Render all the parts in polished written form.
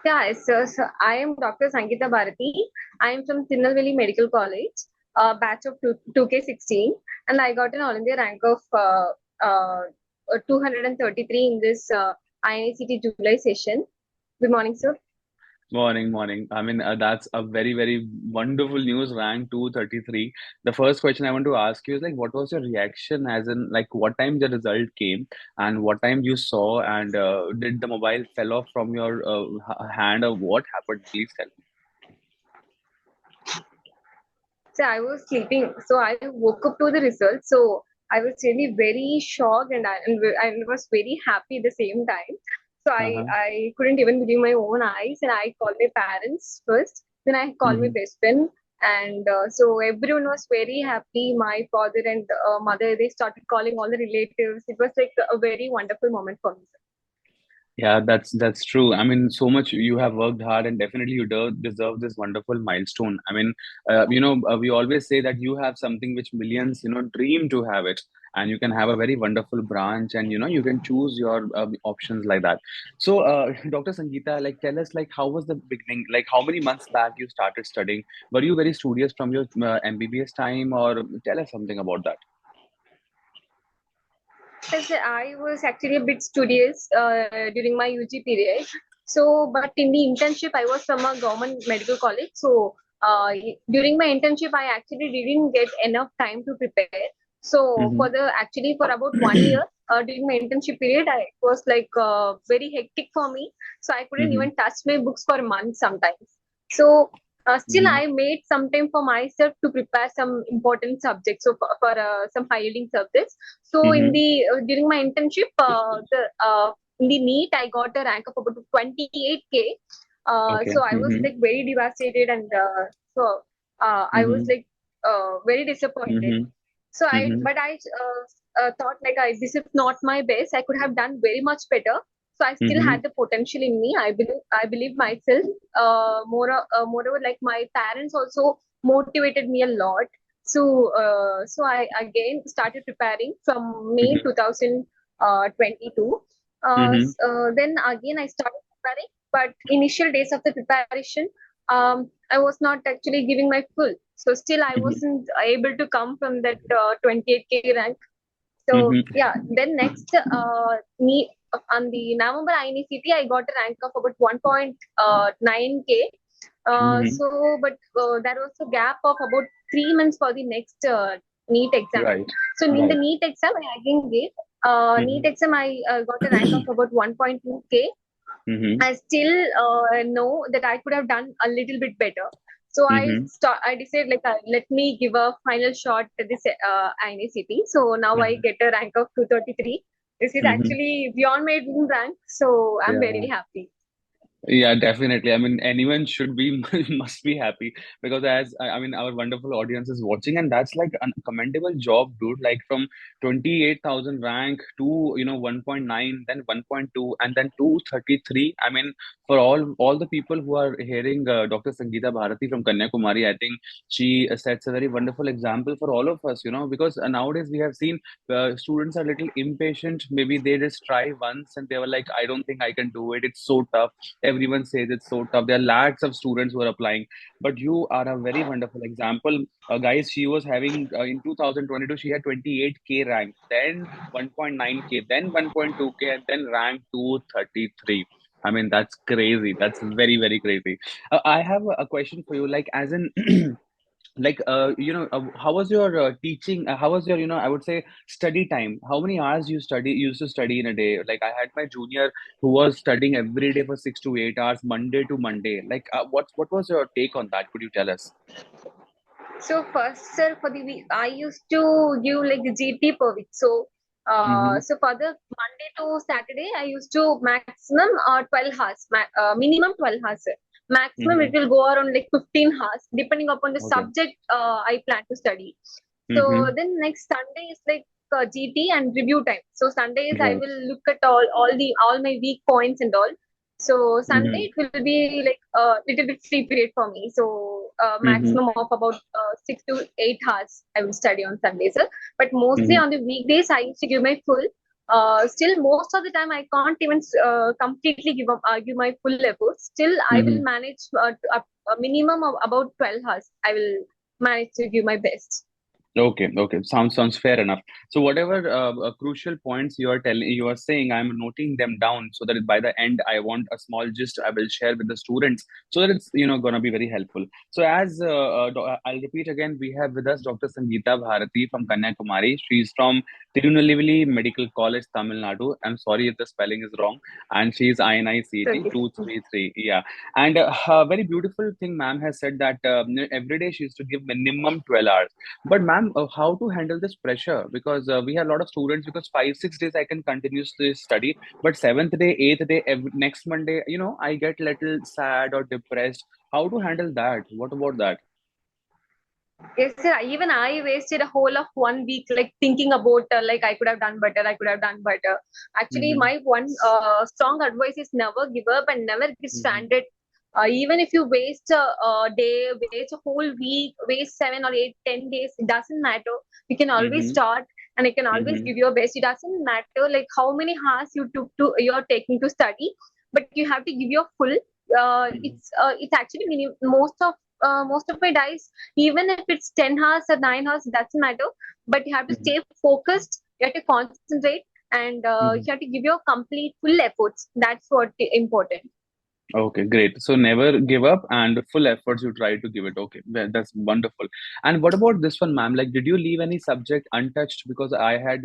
Yeah, so I am Dr. Sangeeta Bharati. I am from Tirunelveli Medical College, batch of 2K16, and I got an All India rank of 233 in this INICT July session. Good morning, sir. Morning, morning. That's a very, very wonderful news, rank 233. The first question I want to ask you is like, what was your reaction as in like what time the result came and what time you saw and did the mobile fell off from your hand or what happened? Please tell So I was sleeping, so I woke up to the result. So I was really very shocked and I was very happy at the same time. So I, me. I couldn't even believe my own eyes, and I called my parents first. Then I called my Uh-huh. best friend, and so everyone was very happy. My father and mother, they started calling all the relatives. It was like a very wonderful moment for me. Yeah, that's true. I mean, so much you have worked hard, and definitely you deserve this wonderful milestone. We always say that you have something which millions, dream to have it, and you can have a very wonderful branch, and you can choose your options like that. So, Dr. Sangeeta, like, tell us, like, how was the beginning? Like, how many months back you started studying? Were you very studious from your MBBS time, or tell us something about that? Yes, I was actually a bit studious during my UG period. So, but in the internship, I was from a government medical college. So, during my internship, I actually didn't get enough time to prepare. So, Mm-hmm. for about 1 year during my internship period, it was like very hectic for me. So, I couldn't Mm-hmm. even touch my books for months sometimes. So, still, Mm-hmm. I made some time for myself to prepare some important subjects. So, for some high yielding subjects. So in Mm-hmm. the during my internship, the in the NEET, I got a rank of about 28K. Okay. So I was Mm-hmm. like very devastated, and I was Mm-hmm. like very disappointed. Mm-hmm. So Mm-hmm. I thought like this is not my best. I could have done very much better. So I still Mm-hmm. had the potential in me. I believe myself. Moreover, like my parents also motivated me a lot. So I again started preparing from May Mhm, 2022. mhm, Then again I started preparing, but initial days of the preparation, I was not actually giving my full. So still I mhm, wasn't able to come from that 28K rank. So mhm, yeah, then next me on the November INECT, I got a rank of about 1.9K. mhm. But there was a gap of about 3 months for the next NEET exam. Right, So in the right. NEET exam, I again gave. NEET Mhm, exam, I got a rank of about 1.2K. mhm, I still know that I could have done a little bit better. So mhm. I decided like let me give a final shot at this INACT. So now I Uh-huh. get a rank of 233. This is Mhm. actually beyond my dream rank. So I'm Yeah. very happy. Yeah, definitely. I mean, anyone should be must be happy because as our wonderful audience is watching, and that's like a commendable job, dude. Like from 28,000 rank to 1.9, then 1.2, and then 233. I mean, for all the people who are hearing Dr. Sangeeta Bharati from Kanyakumari, I think she sets a very wonderful example for all of us. Because nowadays we have seen students are a little impatient. Maybe they just try once and they were like, I don't think I can do it. It's so tough. Everyone says it's so tough. There are lakhs of students who are applying, but you are a very wonderful example. Guys, she was having in 2022, she had 28K rank, then 1.9K, then 1.2K, and then rank 233. I mean, that's crazy. That's very, very crazy. I have a question for you, like, as in, how was your teaching? How was your, I would say, study time? How many hours you used to study in a day? Like, I had my junior who was studying every day for 6 to 8 hours, Monday to Monday. Like, what was your take on that? Could you tell us? So first, sir, for the week, I used to give like GT per week. Mm-hmm. So for the Monday to Saturday, I used to maximum 12 hours, minimum 12 hours. Sir. Maximum it Mm-hmm. will go around like 15 hours, depending upon the Okay. subject I plan to study. So Mm-hmm. then next Sunday is like GT and review time. So Sundays I Right. will look at all my weak points and all. So Mm-hmm. Sunday it will be like a little bit free period for me. So Mm-hmm. maximum of about 6 to 8 hours I will study on Sundays. But mostly Mm-hmm. on the weekdays I used to give my full. Still most of the time I can't even completely give my full effort. Still I will Mm-hmm. manage a minimum of about 12 hours. I will manage to give my best. Okay, okay. Sounds fair enough. So whatever crucial points you are saying, I'm noting them down so that by the end, I want a small gist I will share with the students so that it's gonna be very helpful. So I'll repeat again, we have with us Dr. Sangeeta Bharati from Kanyakumari. She's from Tirunelveli Medical College, Tamil Nadu. I'm sorry if the spelling is wrong, and she's INICET Okay. 233. Yeah, and a very beautiful thing, ma'am has said that every day she used to give minimum 12 hours. But ma'am, how to handle this pressure? Because we have a lot of students. Because 5 6 days I can continuously study, but seventh day, eighth day, next Monday, I get little sad or depressed. How to handle that? What about that? Yes, sir. Even I wasted a whole of 1 week like thinking about like I could have done better. I could have done better. Actually, Mm-hmm. my one strong advice is never give up and never get Mm-hmm. stranded. Even if you waste a day, waste a whole week, waste 7 or 8, 10 days, it doesn't matter. You can always Mm-hmm. start and you can always Mm-hmm. give your best. It doesn't matter like how many hours you're taking to study, but you have to give your full. It's actually most of my days, even if it's 10 hours or 9 hours, it doesn't matter. But you have to Mm-hmm. stay focused, you have to concentrate, and Mm-hmm. you have to give your complete full efforts. That's what important. Okay, great. So never give up and full efforts you try to give it. Okay, well, that's wonderful. And what about this one, ma'am? Like, did you leave any subject untouched? Because I had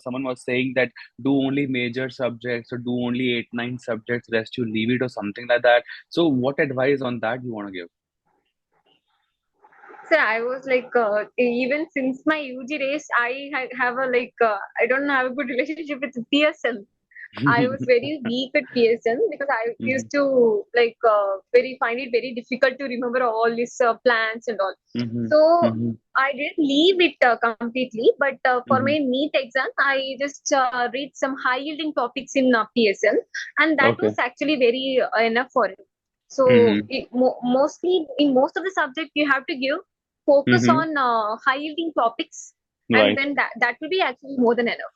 someone was saying that do only major subjects or do only 8 9 subjects, rest you leave it or something like that. So, what advice on that you want to give? So I was like, even since my UG days, have a I don't have a good relationship with PSL. I was very weak at PSN because I Mm-hmm. used to very find it very difficult to remember all these plans and all. Mm-hmm. So Mm-hmm. I didn't leave it completely, but for Mm-hmm. my NEET exam, I just read some high yielding topics in PSN, and that Okay. was actually very enough for it. So Mm-hmm. mostly in most of the subject, you have to give focus Mm-hmm. on high yielding topics, and Right. then that will be actually more than enough.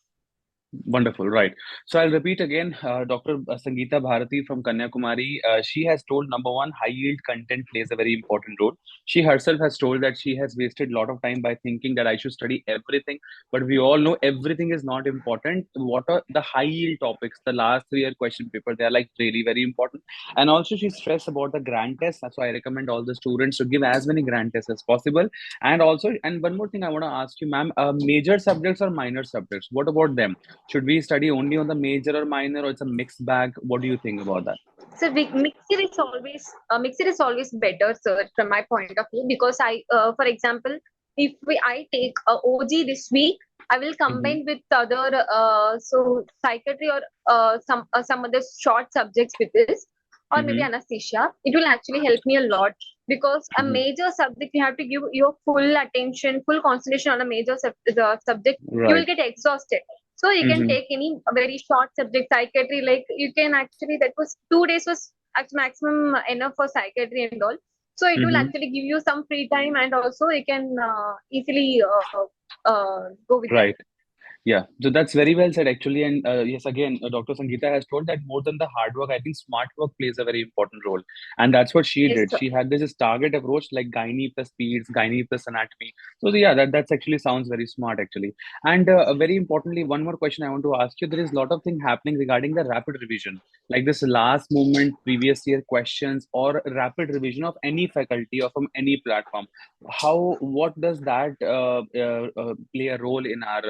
Wonderful, right. So I'll repeat again, Dr. Sangeeta Bharati from Kanyakumari. She has told number one, high yield content plays a very important role. She herself has told that she has wasted a lot of time by thinking that I should study everything. But we all know everything is not important. What are the high yield topics? The last 3 year question paper, they are like really very important. And also, she stressed about the grand tests. So I recommend all the students to give as many grand tests as possible. And also, and one more thing I want to ask you, ma'am, major subjects or minor subjects? What about them? Should we study only on the major or minor, or it's a mixed bag? What do you think about that? So mixer is always better, sir, from my point of view, because for example, if I take a OG this week, I will Mm-hmm. combine with other psychiatry or some other short subjects with this, or maybe Mm-hmm. anesthesia. It will actually help me a lot because a Mm-hmm. major subject you have to give your full attention, full concentration on a the subject. You will Right. get exhausted, so you can Mm-hmm. take any very short subject, psychiatry. Like you can actually that was 2 days was at maximum enough for psychiatry and all. So it will Mm-hmm. actually give you some free time and also you can easily go with that. Right. Yeah, so that's very well said, actually. And yes, again, Dr. Sangeeta has told that more than the hard work, I think smart work plays a very important role. And that's what she Yes, did. sir. She had this target approach like gynae plus peds, gynae plus anatomy. So, yeah, that's actually sounds very smart, actually. And very importantly, one more question I want to ask you. There is a lot of thing happening regarding the rapid revision, like this last moment, previous year questions, or rapid revision of any faculty or from any platform. What does that play a role in our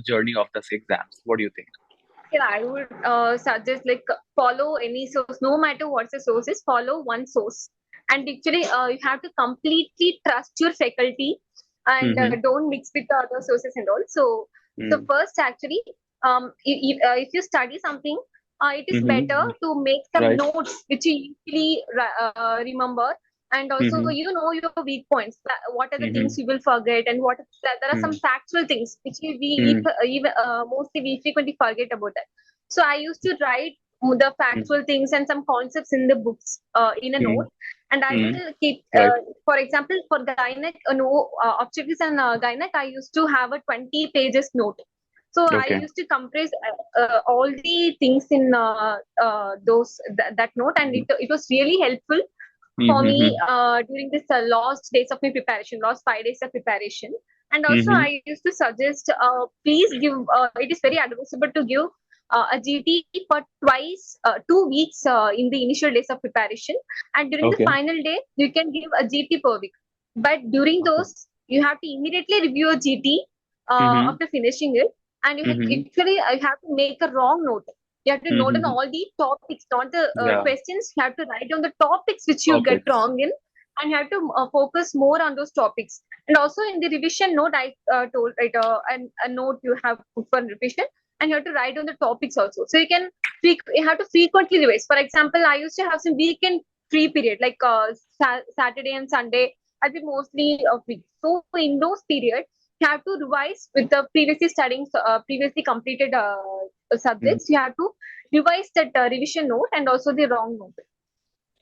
journey of this exams? What do you think? Yeah, I would suggest like follow any source, no matter what the source is, follow one source. And actually, you have to completely trust your faculty and Mm-hmm. don't mix with the other sources and all. So first, actually, if you study something, it is better Mm-hmm. to make some Right. notes which you easily remember, and also Mm-hmm. you know your weak points. What are the things Mm-hmm. you will forget, and there are some factual things which Mm-hmm. even mostly we frequently forget about that. So I used to write the factual things and some concepts in the books in a Mm-hmm. note, and I Mm-hmm. will keep. Right. For example, for gynec, no obstetrics and gynec, I used to have a 20 pages note. So I Okay. used to compress all the things in that note, and it was really helpful for me Mm-hmm. during this last days of my preparation, last 5 days of preparation. And also, Mm-hmm. I used to suggest, please give. It is very advisable to give a GT for twice, 2 weeks in the initial days of preparation, and during the Okay. final day, you can give a GT per week. But during Okay. those, you have to immediately review a GT Mm-hmm. after finishing it, and Mm-hmm. you have to make a wrong note. You have to note on Mm-hmm. all the topics, not the Yeah. questions. You have to write down the topics which you get Topics. wrong in, and you have to focus more on those topics. And also in the revision note, I told write a note you have put for revision, and you have to write down the topics also. So you have to frequently revise. For example, I used to have some weekend free period like Saturday and Sunday. I'll be mostly free. So in those periods, you have to revise with the previously completed subjects. You have to revise that revision note and also the wrong note.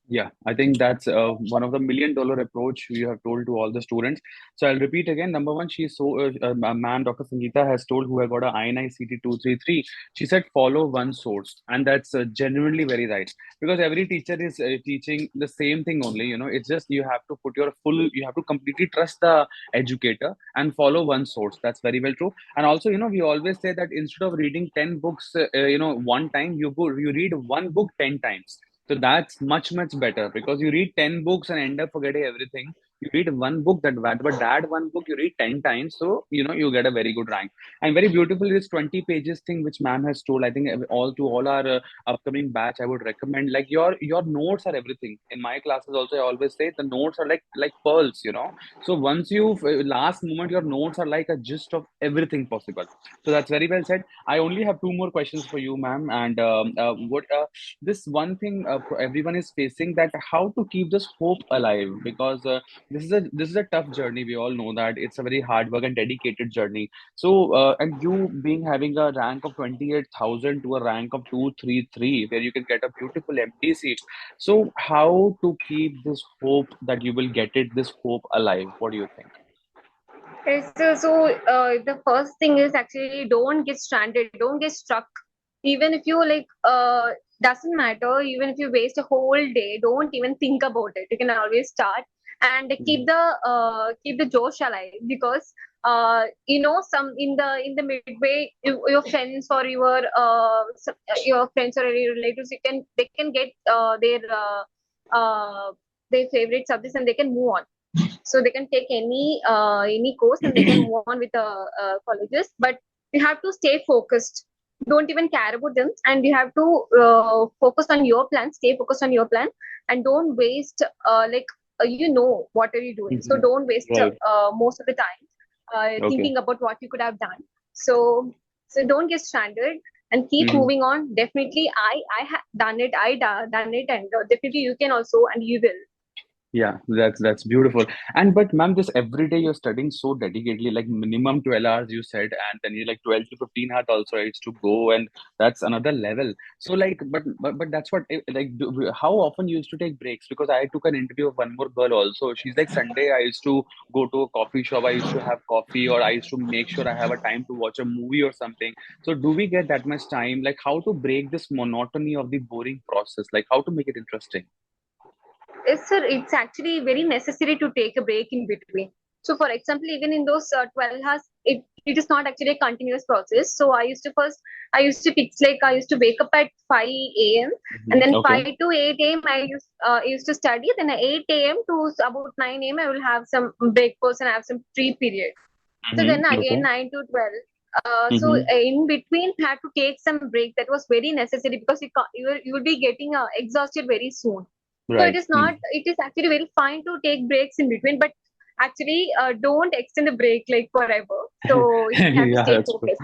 Yeah, I think that's one of the $1 million approach you have told to all the students. So I'll repeat again. Number one, she's so ma'am, Dr. Sangeeta has told who have got a INICT 233. She said follow one source, and that's genuinely very right because every teacher is teaching the same thing only. You know, it's just you have to put your full, you have to completely trust the educator and follow one source. That's very well true. And also, you know, we always say that instead of reading 10 books, one time, you read one book 10 times. So that's much better because you read 10 books and end up forgetting everything. You read one book but that one book you read 10 times, so you know you get a very good rank. And very beautiful is 20 pages thing which ma'am has told. I think all our upcoming batch, I would recommend like your notes are everything. In my classes also, I always say the notes are like pearls, you know. So once you last moment, your notes are like a gist of everything possible. So that's very well said. I only have two more questions for you, ma'am. And what this one thing everyone is facing, that how to keep this hope alive, because this is a tough journey. We all know that it's a very hard work and dedicated journey. So and you being having a rank of 28,000 to a rank of 233 where you can get a beautiful empty seat. So how to keep this hope that you will get it, this hope alive? What do you think? The first thing is actually don't get stranded, don't get stuck. Even if you like, doesn't matter. Even if you waste a whole day, don't even think about it. You can always start and Mhm. keep the josh alive, because some in the midway, your friends or your friends or your relatives, they can get uh, their favorite subjects and they can move on, so they can take any course and they can move on with the colleges. But you have to stay focused, don't even care about them, and you have to focus on your plan, stay focused on your plan, and don't waste what are you doing, so Mhm. don't waste Right. most of the time Okay. thinking about what you could have done. So so don't get stranded and keep Mhm. moving on. Definitely I have done it, done it, and definitely you can also, and you will. Yeah, that's beautiful. And but ma'am, this every day you're studying so dedicatedly, like minimum 12 hours you said, and then you like 12 to 15 hours also it's to go, and that's another level. So like, but that's what how often you used to take breaks? Because I took an interview of one more girl also. She's like Sunday I used to go to a coffee shop, I used to have coffee, or I used to make sure I have a time to watch a movie or something. So do we get that much time? Like how to break this monotony of the boring process? Like how to make it interesting? Yes, sir. It's actually very necessary to take a break in between. So, for example, even in those 12 hours, it is not actually a continuous process. So, I used to fix, like, I used to wake up at 5 a.m. and then Okay. 5 to 8 a.m. I used to study. Then at 8 a.m. to about 9 a.m. I will have some breakfast and have some free period. So, then again Okay. 9 to 12. Mm-hmm. In between, I had to take some break. That was very necessary because you will be getting exhausted very soon. So Right. it is actually very fine to take breaks in between, but actually don't extend the break like forever. So you have to Yeah, stay that's true. focused.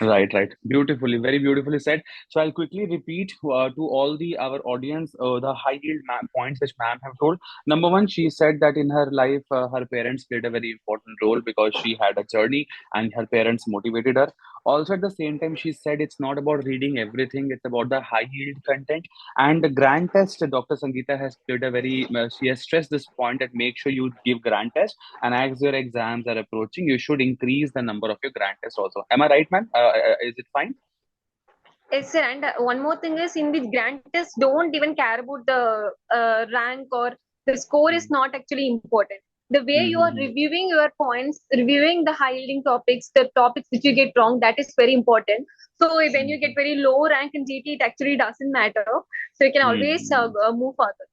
Right, right. Beautifully, very beautifully said. So I'll quickly repeat to all the our audience the high yield points which ma'am have told. Number one, she said that in her life, her parents played a very important role because she had a journey and her parents motivated her. Also, at the same time, she said it's not about reading everything, it's about the high yield content. And the grand test, Dr. Sangeeta has played a very, she has stressed this point that make sure you give grand test. And as your exams are approaching, you should increase the number of your grand tests also. Am I right, ma'am? Is it fine? Yes, sir. And one more thing is in the grant test, don't even care about the rank or the score is not actually important. The way you are Mm-hmm. reviewing your points, reviewing the high yielding topics, the topics which you get wrong, that is very important. So when you get very low rank in GT, it actually doesn't matter. So you can always Mm-hmm. move further.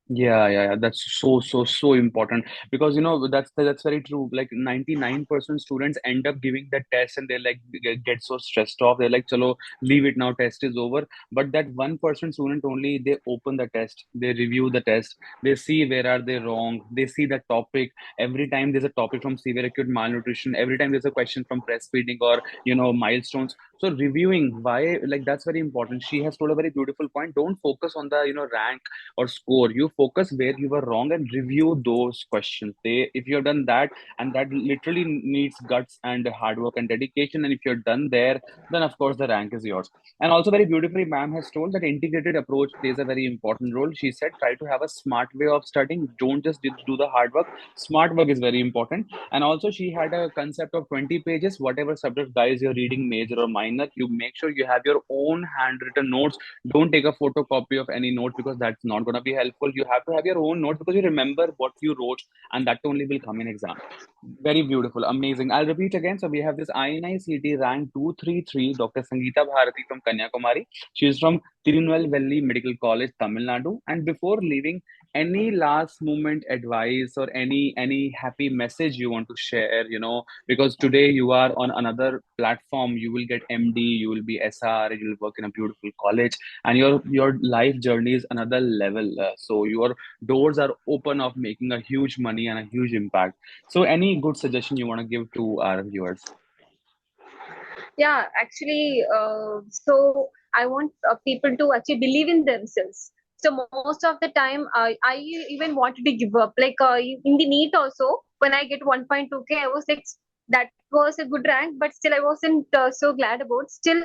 Yeah. That's so important because that's very true. Like 99% students end up giving the test and they like get so stressed off. They're like, "Chalo, leave it now. Test is over." But that 1% student only they open the test, they review the test, they see where are they wrong, they see the topic. Every time there's a topic from severe acute malnutrition, every time there's a question from breastfeeding or milestones. So reviewing why like that's very important. She has told a very beautiful point. Don't focus on the rank or score. You focus where you were wrong and review those questions. They if you have done that, and that literally needs guts and hard work and dedication, and if you're done there, then of course the rank is yours. And also very beautifully ma'am has told that integrated approach plays a very important role. She said try to have a smart way of studying. Don't just do the hard work. Smart work is very important. And also she had a concept of 20 pages. Whatever subject guys you're reading, major or minor, you make sure you have your own handwritten notes. Don't take a photocopy of any note because that's not going to be helpful. You have to have your own notes because you remember what you wrote, and that only will come in exam. Very beautiful, amazing. I'll repeat again. So we have this INICT rank 233, Dr. Sangeeta Bharati from Kanyakumari. She is from Tirunelveli Medical College, Tamil Nadu. And before leaving, any last moment advice or any happy message you want to share? Because today you are on another platform. You will get MD, you will be SR, you will work in a beautiful college, and your life journey is another level. So your doors are open of making a huge money and a huge impact. So, any good suggestion you want to give to our viewers? Yeah, actually, so I want people to actually believe in themselves. So most of the time, I even wanted to give up. Like in the NEET also, when I get 1.2K, I was like, that was a good rank, but still I wasn't so glad about. Still,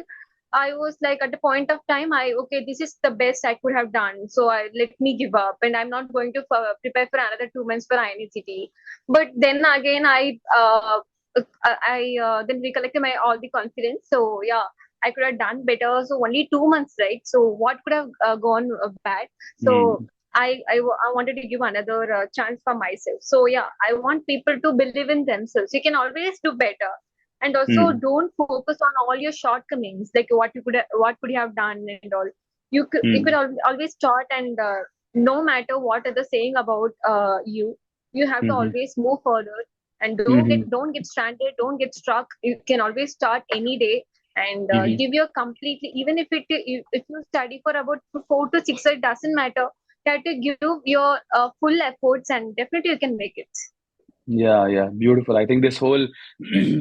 I was like at the point of time, okay, this is the best I could have done. So I let me give up, and I'm not going to prepare for another 2 months for INCT. But then again, I then recollected my all the confidence. So yeah, I could have done better. So only 2 months, right? So what could have gone bad? So Mm, I wanted to give another chance for myself. So yeah, I want people to believe in themselves. You can always do better, and also mm, don't focus on all your shortcomings, like what could you have done and all. You could mm, always start, and no matter what are they saying about you have to mm, always move further and mm, don't get stranded, don't get stuck. You can always start any day and mm. give your completely, even if you study for about 4 to 6 years, it doesn't matter. Try to give your full efforts and definitely you can make it. Yeah, beautiful. I think this whole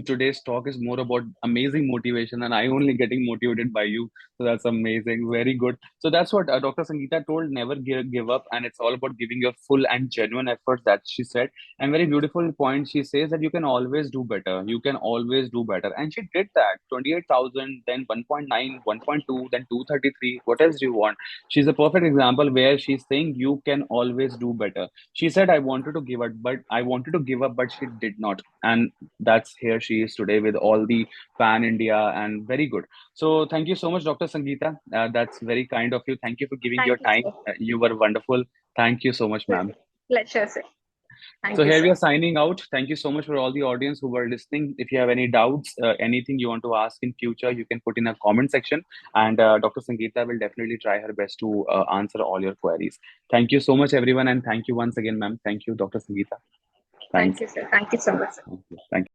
today's talk is more about amazing motivation, and I only getting motivated by you. So that's amazing. Very good. So that's what Dr. Sangeeta told. Never give up, and it's all about giving your full and genuine efforts. That she said, and very beautiful point. She says that you can always do better. You can always do better, and she did that. 28,000, then 1.9, 1.2, then 233. What else do you want? She's a perfect example where she's saying you can always do better. She said I wanted to give up, but she did not. And that's here she is today with all the pan India and very good. So thank you so much, Dr. Sangeeta. That's very kind of you. Thank you for giving your Thank you, time. sir. You were wonderful. Thank you so much, ma'am. Pleasure, sir. So Thank you, here sir. we are signing out. Thank you so much for all the audience who were listening. If you have any doubts, anything you want to ask in future, you can put in a comment section, and Dr. Sangeeta will definitely try her best to answer all your queries. Thank you so much, everyone, and thank you once again, ma'am. Thank you, Dr. Sangeeta. Thank Thanks. you, sir. Thank you so much, sir. Thank you. Thank you.